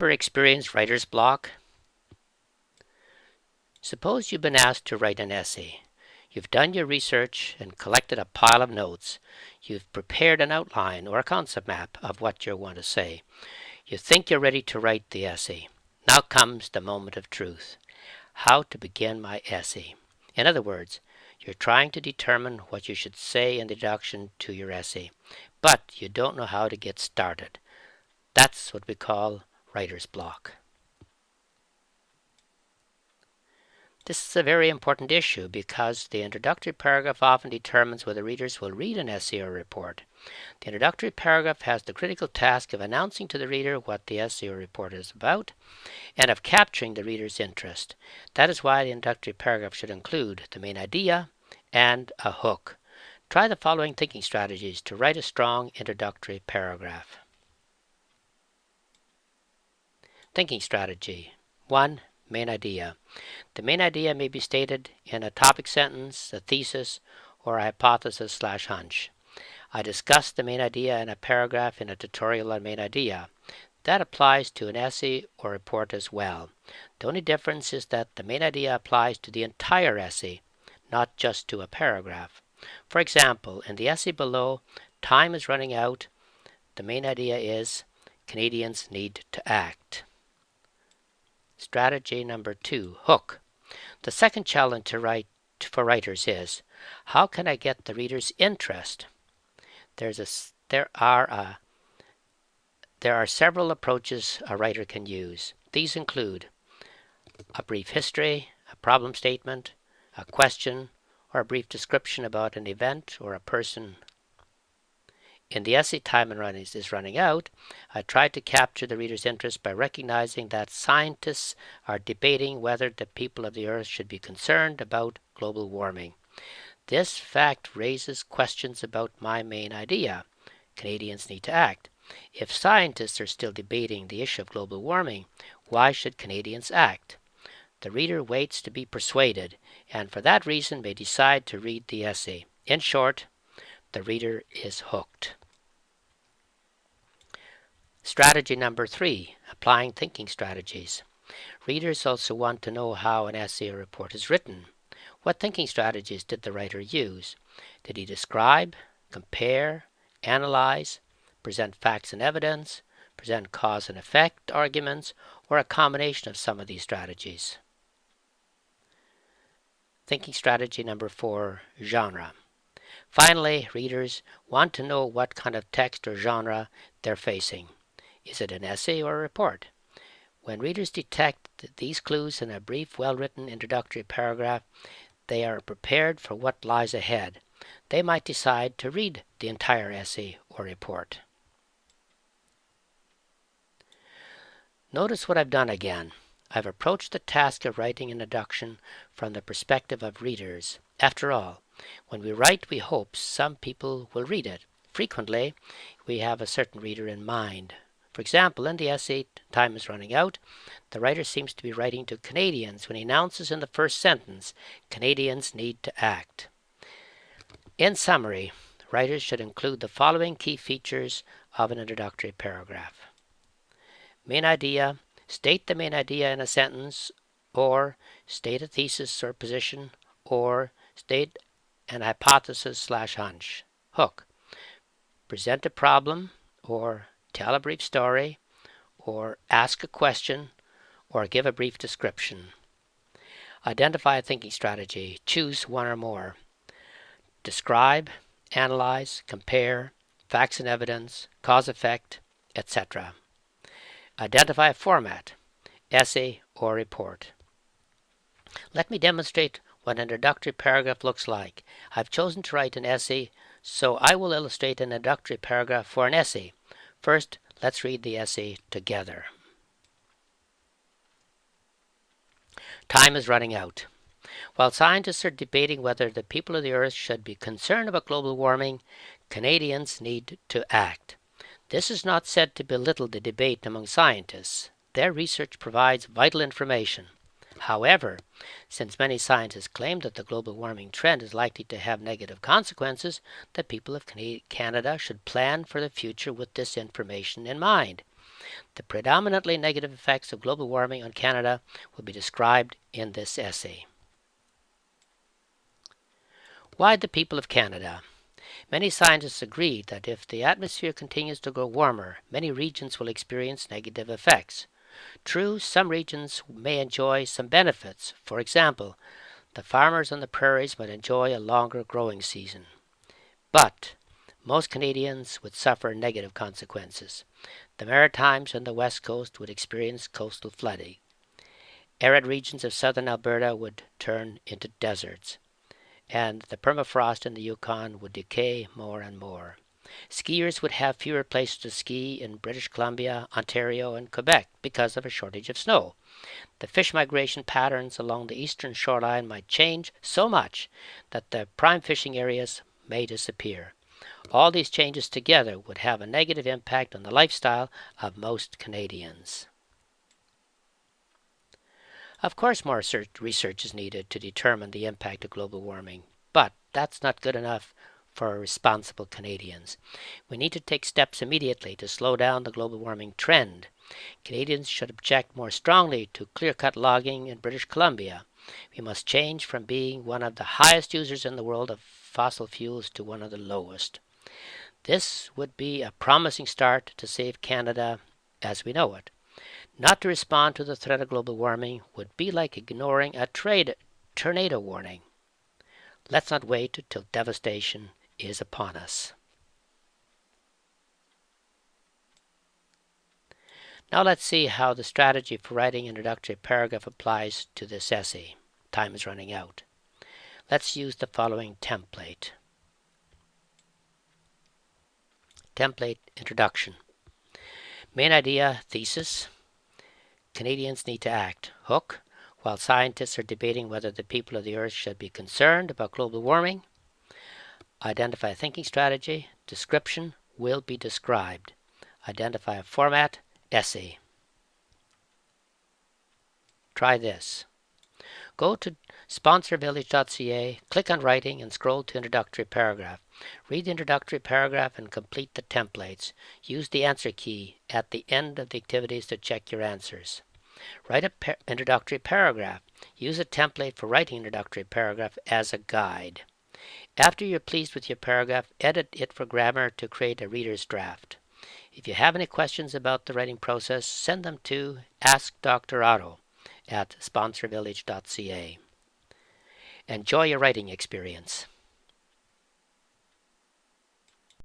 Ever experienced writer's block? Suppose you've been asked to write an essay. You've done your research and collected a pile of notes. You've prepared an outline or a concept map of what you want to say. You think you're ready to write the essay. Now comes the moment of truth. How to begin my essay. In other words, you're trying to determine what you should say in the introduction to your essay, but you don't know how to get started. That's what we call writer's block. This is a very important issue because the introductory paragraph often determines whether readers will read an essay or report. The introductory paragraph has the critical task of announcing to the reader what the essay or report is about and of capturing the reader's interest. That is why the introductory paragraph should include the main idea and a hook. Try the following thinking strategies to write a strong introductory paragraph. Thinking strategy 1. Main idea. The main idea may be stated in a topic sentence, a thesis, or a hypothesis/hunch. I discussed the main idea in a paragraph in a tutorial on main idea. That applies to an essay or report as well. The only difference is that the main idea applies to the entire essay, not just to a paragraph. For example, in the essay below, time is running out. The main idea is Canadians need to act. Strategy number 2, hook. The second challenge for writers is, how can I get the reader's interest? There are several approaches a writer can use. These include a brief history, a problem statement, a question, or a brief description about an event or a person. In the essay Time is Running Out, I tried to capture the reader's interest by recognizing that scientists are debating whether the people of the Earth should be concerned about global warming. This fact raises questions about my main idea. Canadians need to act. If scientists are still debating the issue of global warming, why should Canadians act? The reader waits to be persuaded, and for that reason may decide to read the essay. In short, the reader is hooked. Strategy number 3, applying thinking strategies. Readers also want to know how an essay or report is written. What thinking strategies did the writer use? Did he describe, compare, analyze, present facts and evidence, present cause and effect arguments, or a combination of some of these strategies? Thinking strategy number 4, genre. Finally, readers want to know what kind of text or genre they're facing. Is it an essay or a report? When readers detect these clues in a brief, well-written introductory paragraph, they are prepared for what lies ahead. They might decide to read the entire essay or report. Notice what I've done again. I've approached the task of writing an introduction from the perspective of readers. After all, when we write, we hope some people will read it. Frequently, we have a certain reader in mind. For example, in the essay Time is Running Out, the writer seems to be writing to Canadians when he announces in the first sentence, Canadians need to act. In summary, writers should include the following key features of an introductory paragraph. Main idea. State the main idea in a sentence, or state a thesis or position, or state an hypothesis/hunch. Hook. Present a problem, or tell a brief story, or ask a question, or give a brief description. Identify a thinking strategy. Choose one or more. Describe, analyze, compare, facts and evidence, cause-effect, etc. Identify a format, essay or report. Let me demonstrate what an introductory paragraph looks like. I've chosen to write an essay, so I will illustrate an introductory paragraph for an essay. First, let's read the essay together. Time is running out. While scientists are debating whether the people of the Earth should be concerned about global warming, Canadians need to act. This is not said to belittle the debate among scientists. Their research provides vital information. However, since many scientists claim that the global warming trend is likely to have negative consequences, the people of Canada should plan for the future with this information in mind. The predominantly negative effects of global warming on Canada will be described in this essay. Why the people of Canada? Many scientists agree that if the atmosphere continues to grow warmer, many regions will experience negative effects. True, some regions may enjoy some benefits. For example, the farmers on the prairies might enjoy a longer growing season. But most Canadians would suffer negative consequences. The Maritimes and the West Coast would experience coastal flooding. Arid regions of southern Alberta would turn into deserts, and the permafrost in the Yukon would decay more and more. Skiers would have fewer places to ski in British Columbia, Ontario, and Quebec because of a shortage of snow. The fish migration patterns along the eastern shoreline might change so much that the prime fishing areas may disappear. All these changes together would have a negative impact on the lifestyle of most Canadians. Of course, more research is needed to determine the impact of global warming, but that's not good enough for responsible Canadians. We need to take steps immediately to slow down the global warming trend. Canadians should object more strongly to clear-cut logging in British Columbia. We must change from being one of the highest users in the world of fossil fuels to one of the lowest. This would be a promising start to save Canada as we know it. Not to respond to the threat of global warming would be like ignoring a tornado warning. Let's not wait until devastation is upon us. Now let's see how the strategy for writing an introductory paragraph applies to this essay. Time is running out. Let's use the following template. Template introduction. Main idea, thesis. Canadians need to act. Hook. While scientists are debating whether the people of the earth should be concerned about global warming. Identify a thinking strategy. Description will be described. Identify a format. Essay. Try this. Go to sponsorvillage.ca, click on Writing, and scroll to Introductory Paragraph. Read the introductory paragraph and complete the templates. Use the answer key at the end of the activities to check your answers. Write an introductory paragraph. Use a template for writing an introductory paragraph as a guide. After you're pleased with your paragraph, edit it for grammar to create a reader's draft. If you have any questions about the writing process, send them to Ask Dr. Otto at sponsorvillage.ca. Enjoy your writing experience.